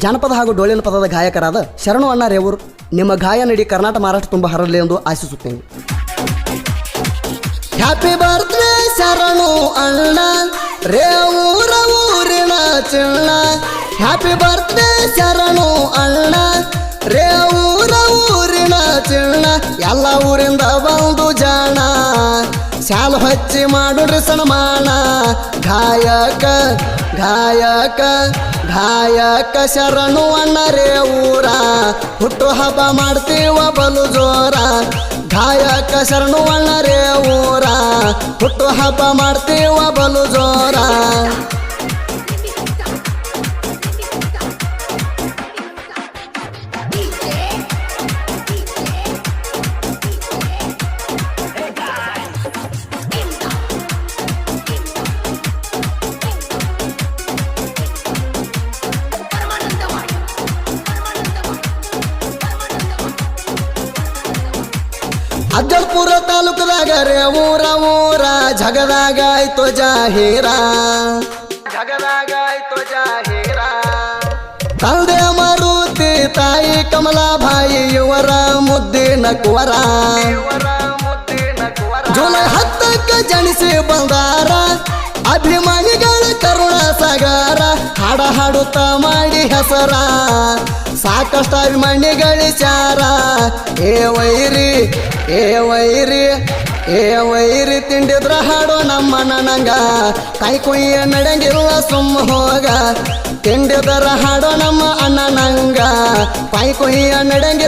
ಜಾನಪದ ಹಾಗೂ ಡೊಳ್ಳಿನ ಪದದ ಗಾಯಕರಾದ ಶರಣು ಅಣ್ಣ ರೇವೂರ್ ನಿಮ್ಮ ಗಾಯನ ಇಡೀ ಕರ್ನಾಟಕ ಮಹಾರಾಷ್ಟ್ರ ತುಂಬ ಹರಡಲಿ ಎಂದು ಆಶಿಸುತ್ತೇನೆ. ಹ್ಯಾಪಿ ಬರ್ತ್ಡೇ ಶರಣು ಅಣ್ಣ ರೇವೂರ ಊರಿನ ಚಿಣ್ಣ. ಹ್ಯಾಪಿ ಬರ್ತ್ಡೇ ಶರಣು ಅಣ್ಣ ರೇವೂರ ಊರಿನ ಚಿಣ್ಣ. ಎಲ್ಲ ಊರಿಂದ ಬಂದು ಜಾಣ ಶಾಲು ಹಚ್ಚಿ ಮಾಡುಡ್ರಿ ಸನ್ಮಾನ. ಗಾಯಕ ಗಾಯಕ ಗಾಯಕ ಶರಣು ಅಣ್ಣ ರೇವೂರ ಹುಟ್ಟು ಹಬ್ಬ ಮಾಡ್ತೀವ ಬಲು ಜೋರ. ಗಾಯಕ ಶರಣು ಅಣ್ಣ ರೇವೂರ ಹುಟ್ಟು ಹಬ್ಬ ಮಾಡ್ತೀವ ಬಲು ಜೋರ. ಅಜ್ಜಲ್ಪುರ ತಾಲೂಕದಾಗ ರೇವೂರ ಊರ ಜಗದಾಗ ಆಯ್ತು ಜಾಹೀರ. ಜಗದಾಗ ಆಯ್ತು ಜಾಹೀರ. ತಂದೆ ಮಾರುತಿ ತಾಯಿ ಕಮಲಾಬಾಯಿ ಇವರ ಮುದ್ದಿನ ಕುವರ. ಜುಲೈ 10ಕ್ಕೆ ಜನಿಸಿ ಬಂದಾರ ಅಭಿಮಾನಿಗಳ ಕರುಣ ಸಾಗರ. ಹಾಡ ಹಾಡುತ್ತ ಮಾಡಿ ಹೆಸರ ಸಾಕಷ್ಟು ಅಭಿಮಾನಿಗಳಿಚಾರ. ಏ ವೈರಿ ಏ ವೈರಿ ಏ ವೈರಿ ತಿಂಡಿದ್ರ ಹಾಡೋ ನಮ್ಮ ನನಂಗ ಕೈ ಕುಯ್ಯ ನಡೆಂಗಿಲ್ಲ ಸುಮ್ಮ ಹೋಗ. ತಿಂಡಿದರ ಹಾಡೋ ನಮ್ಮ ಅಣ್ಣನಂಗ ಕೈ ಕುಯ್ಯ ನಡೆಂಗಿ